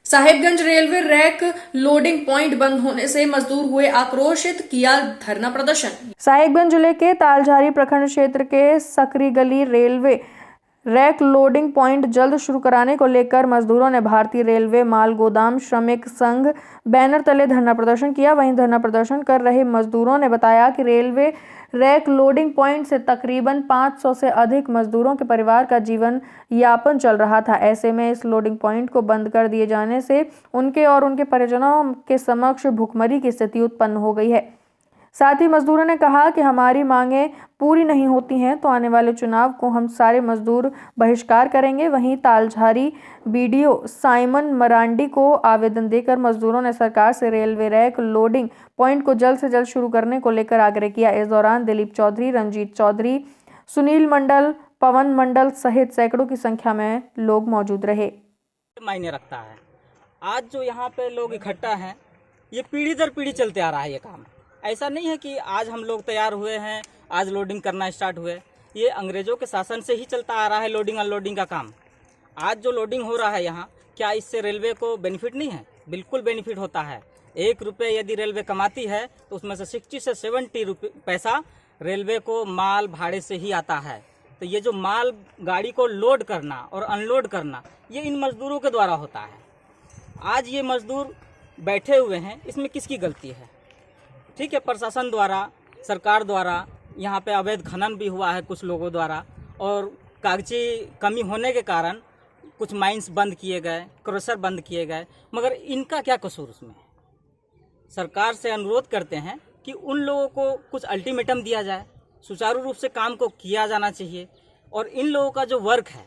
Sahibganj railway rake loading point बंद होने से मजदूर हुए आक्रोशित, किया धरना प्रदर्शन। साहिबगंज जिले के तालझारी प्रखंड क्षेत्र के सकरी गली रेलवे रैक लोडिंग पॉइंट जल्द शुरू कराने को लेकर मजदूरों ने भारतीय रेलवे माल गोदाम श्रमिक संघ बैनर तले धरना प्रदर्शन किया। वहीं धरना प्रदर्शन कर रहे मजदूरों ने बताया कि रेलवे रैक लोडिंग पॉइंट से तकरीबन 500 से अधिक मजदूरों के परिवार का जीवन यापन चल रहा था। ऐसे में इस लोडिंग पॉइंट को बंद कर दिए जाने से उनके और उनके परिजनों के समक्ष भुखमरी की स्थिति उत्पन्न हो गई है। साथ ही मजदूरों ने कहा कि हमारी मांगें पूरी नहीं होती हैं तो आने वाले चुनाव को हम सारे मजदूर बहिष्कार करेंगे। वहीं तालझारी बीडीओ साइमन मरांडी को आवेदन देकर मजदूरों ने सरकार से रेलवे रैक लोडिंग पॉइंट को जल्द से जल्द शुरू करने को लेकर आग्रह किया। इस दौरान दिलीप चौधरी, रंजीत चौधरी, सुनील मंडल, पवन मंडल सहित सैकड़ों की संख्या में लोग मौजूद रहे। मायने रखता है। आज जो यहाँ पे लोग इकट्ठा हैं, ये पीढ़ी दर पीढ़ी चलते आ रहा है ये काम। ऐसा नहीं है कि आज हम लोग तैयार हुए हैं, आज लोडिंग करना स्टार्ट हुए। ये अंग्रेजों के शासन से ही चलता आ रहा है लोडिंग अनलोडिंग का काम। आज जो लोडिंग हो रहा है यहाँ, क्या इससे रेलवे को बेनिफिट नहीं है? बिल्कुल बेनिफिट होता है। 1 रुपये यदि रेलवे कमाती है तो उसमें से 60 से 70 पैसा रेलवे को माल भाड़े से ही आता है। तो ये जो माल गाड़ी को लोड करना और अनलोड करना, ये इन मजदूरों के द्वारा होता है। आज ये मजदूर बैठे हुए हैं, इसमें किसकी गलती है? ठीक है, प्रशासन द्वारा, सरकार द्वारा यहाँ पे अवैध खनन भी हुआ है कुछ लोगों द्वारा, और कागजी कमी होने के कारण कुछ माइंस बंद किए गए, क्रशर बंद किए गए, मगर इनका क्या कसूर उसमें? सरकार से अनुरोध करते हैं कि उन लोगों को कुछ अल्टीमेटम दिया जाए, सुचारू रूप से काम को किया जाना चाहिए और इन लोगों का जो वर्क है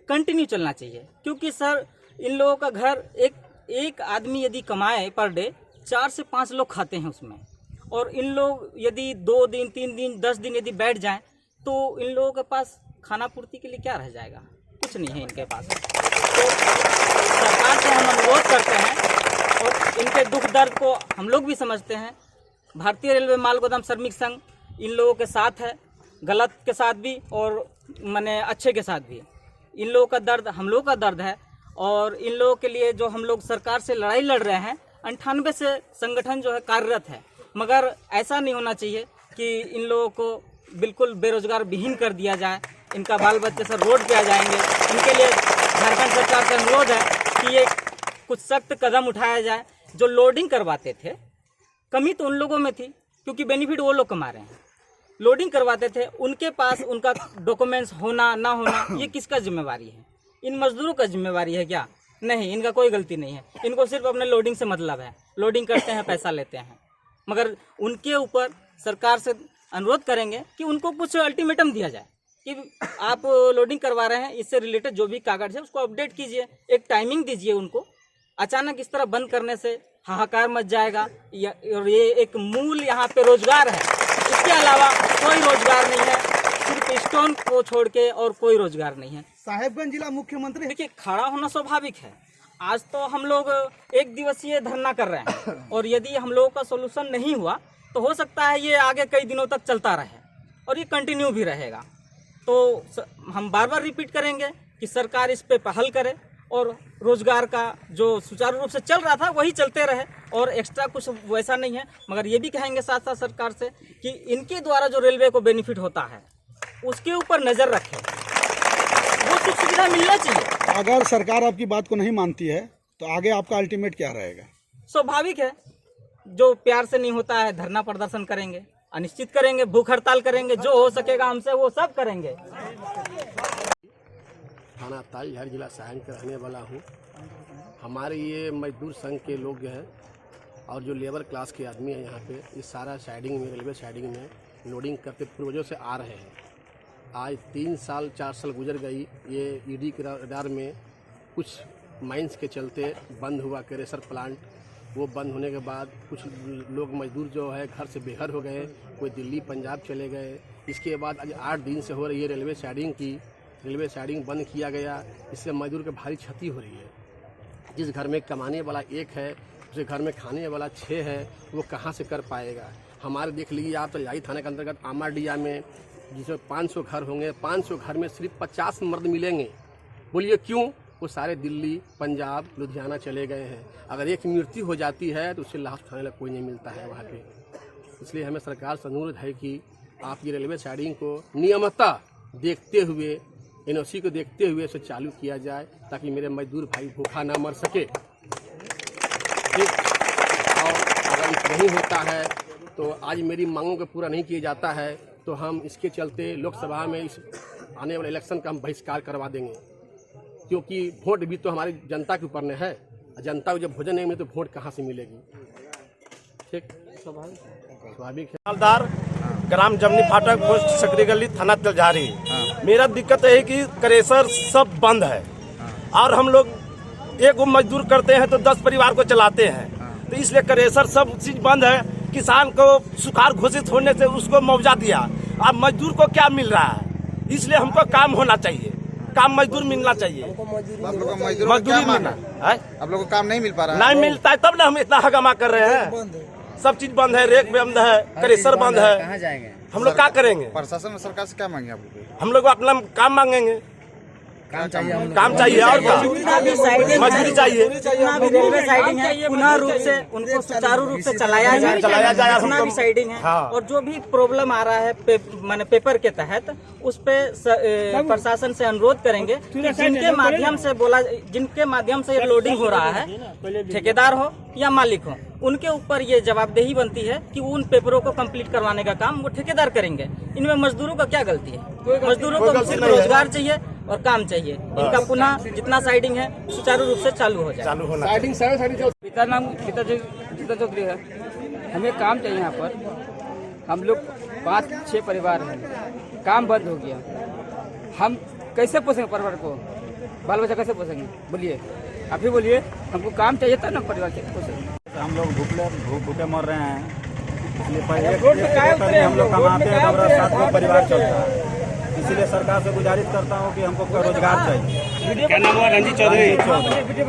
कंटिन्यू चलना चाहिए। क्योंकि सर, इन लोगों का घर एक आदमी यदि कमाए पर डे, 4 से 5 लोग खाते हैं उसमें, और इन लोग यदि 2 दिन 3 दिन 10 दिन यदि बैठ जाएं तो इन लोगों के पास खाना पूर्ति के लिए क्या रह जाएगा? कुछ नहीं है इनके पास। तो सरकार से हम अनुरोध करते हैं और इनके दुख दर्द को हम लोग भी समझते हैं। भारतीय रेलवे माल गोदाम श्रमिक संघ इन लोगों के साथ है, गलत के साथ भी और माने अच्छे के साथ भी। इन लोगों का दर्द हम लोगों का दर्द है और इन लोगों के लिए जो हम लोग सरकार से लड़ाई लड़ रहे हैं, 98 से संगठन जो है कार्यरत है। मगर ऐसा नहीं होना चाहिए कि इन लोगों को बिल्कुल बेरोजगार विहीन कर दिया जाए, इनका बाल बच्चे सब रोड पे आ जाएंगे। इनके लिए झारखंड सरकार से अनुरोध है कि ये कुछ सख्त कदम उठाया जाए। जो लोडिंग करवाते थे, कमी तो उन लोगों में थी क्योंकि बेनिफिट वो लोग कमा रहे हैं। लोडिंग करवाते थे, उनके पास उनका डॉक्यूमेंट्स होना ना होना, ये किसका जिम्मेवारी है? इन मजदूरों का जिम्मेवारी है क्या? नहीं, इनका कोई गलती नहीं है। इनको सिर्फ अपने लोडिंग से मतलब है, लोडिंग करते हैं, पैसा लेते हैं। मगर उनके ऊपर सरकार से अनुरोध करेंगे कि उनको कुछ अल्टीमेटम दिया जाए कि आप लोडिंग करवा रहे हैं, इससे रिलेटेड जो भी कागज है उसको अपडेट कीजिए, एक टाइमिंग दीजिए उनको। अचानक इस तरह बंद करने से हाहाकार मच जाएगा। और ये एक मूल यहाँ पे रोजगार है, इसके अलावा कोई रोजगार नहीं है, सिर्फ स्टोन को छोड़ के और कोई रोजगार नहीं है। साहिबगंज जिला मुख्यमंत्री देखिए, खड़ा होना स्वाभाविक है। आज तो हम लोग 1 दिवसीय धरना कर रहे हैं और यदि हम लोगों का सोल्यूशन नहीं हुआ तो हो सकता है ये आगे कई दिनों तक चलता रहे और ये कंटिन्यू भी रहेगा। तो हम बार बार रिपीट करेंगे कि सरकार इस पे पहल करे और रोजगार का जो सुचारू रूप से चल रहा था वही चलते रहे और एक्स्ट्रा कुछ वैसा नहीं है। मगर ये भी कहेंगे साथ साथ सरकार से कि इनके द्वारा जो रेलवे को बेनिफिट होता है उसके ऊपर नज़र रखें, वो सुख सुविधा मिलना चाहिए। अगर सरकार आपकी बात को नहीं मानती है तो आगे आपका अल्टीमेट क्या रहेगा? स्वाभाविक है, जो प्यार से नहीं होता है धरना प्रदर्शन करेंगे, अनिश्चित करेंगे, भूख हड़ताल करेंगे, जो हो सकेगा हमसे वो सब करेंगे। थाना तालझारी जिला साहन का रहने वाला हूँ। हमारे ये मजदूर संघ के लोग हैं और जो लेबर क्लास के आदमी हैं यहाँ पे, इस सारा साइडिंग में, रेलवे साइडिंग में लोडिंग करते पूर्वजों से आ रहे हैं। आज 3 साल 4 साल गुजर गई। ये ईडी के रडार में कुछ माइंस के चलते बंद हुआ क्रेशर प्लांट। वो बंद होने के बाद कुछ लोग मजदूर जो है घर से बेघर हो गए, कोई दिल्ली पंजाब चले गए। इसके बाद आज 8 दिन से हो रही है रेलवे साइडिंग बंद किया गया। इससे मजदूर को भारी क्षति हो रही है। जिस घर में कमाने वाला 1 है, उस घर में खाने वाला 6 है, वो कहाँ से कर पाएगा? हमारे देख लीजिए आप, तलझारी थाने के अंतर्गत आमाडिया में जिसमें 500 घर होंगे, 500 घर में सिर्फ 50 मर्द मिलेंगे। बोलिए क्यों? वो सारे दिल्ली, पंजाब, लुधियाना चले गए हैं। अगर एक मृत्यु हो जाती है तो उससे लाश उठाने कोई नहीं मिलता है वहाँ पे। इसलिए हमें सरकार से अनुरोध है कि आप ये रेलवे साइडिंग को नियमतः देखते हुए, NOC को देखते हुए इसे चालू किया जाए, ताकि मेरे मजदूर भाई भूखा ना मर सके। ठीक, और अगर नहीं होता है तो आज मेरी मांगों को पूरा नहीं किया जाता है तो हम इसके चलते लोकसभा में इस आने वाले इलेक्शन का हम बहिष्कार करवा देंगे, क्योंकि वोट भी तो हमारी जनता के ऊपर में है। जनता को जब भोजन नहीं मिले तो वोट कहाँ से मिलेगी। ठीक, स्वाभाविक है। मालदार, ग्राम जमनी फाटक, पोस्ट सकरी गली, थाना तिलझारी। मेरा दिक्कत है कि क्रेशर सब बंद है और हम लोग एक मजदूर करते हैं तो 10 परिवार को चलाते हैं, तो इसलिए क्रेशर सब चीज बंद है। किसान को सुखाड़ घोषित होने से उसको मुआवजा दिया, अब मजदूर को क्या मिल रहा है? इसलिए हमको काम होना चाहिए, काम मजदूर मिलना चाहिए। आप लोग को मजदूरी मिलना है, आप लोग को काम नहीं मिल पा रहा है। नहीं मिलता है तब ना हम इतना हंगामा कर रहे हैं। सब चीज बंद है, रेक बंद है, क्रेशर बंद है। कहाँ जाएंगे? हम लोग क्या करेंगे? प्रशासन और सरकार से क्या मांगे आप लोग? हम लोग अपना काम मांगेंगे, काम चाहिए और क्या? मजदूरी चाहिए। जितना भी रेलवे साइडिंग है पुनः रूप से उनको सुचारू रूप से चलाया जाए। जितना भी साइडिंग है हाँ। और जो भी प्रॉब्लम आ रहा है माने पेपर के तहत, उस पे प्रशासन से अनुरोध करेंगे कि जिनके माध्यम से ये लोडिंग हो रहा है, ठेकेदार हो या मालिक हो, उनके ऊपर ये जवाबदेही बनती है कि उन पेपरों को कंप्लीट करवाने का काम वो ठेकेदार करेंगे। इनमें मजदूरों का क्या गलती है? मजदूरों को सिर्फ रोजगार चाहिए और काम चाहिए। इनका पुनः जितना साइडिंग है सुचारू रूप से चालू हो जाए। चालू होना पिता नाम गीता चौधरी है। हमें काम चाहिए यहाँ पर। हम लोग 5-6 परिवार हैं, काम बंद हो गया। हम कैसे पोसेंगे परिवार को? बाल बच्चा कैसे पोसेंगे? बोलिए, आप ही बोलिए। हमको काम चाहिए था ना, परिवार कैसे पोसेंगे? हम लोग भूखे मर रहे हैं, इसलिए हम लोग कमाते हैं, हमारा 7 परिवार चलता है। इसीलिए सरकार से गुजारिश करता हूँ कि हमको रोजगार चाहिए। क्या नाम हुआ? रंजीत चौधरी।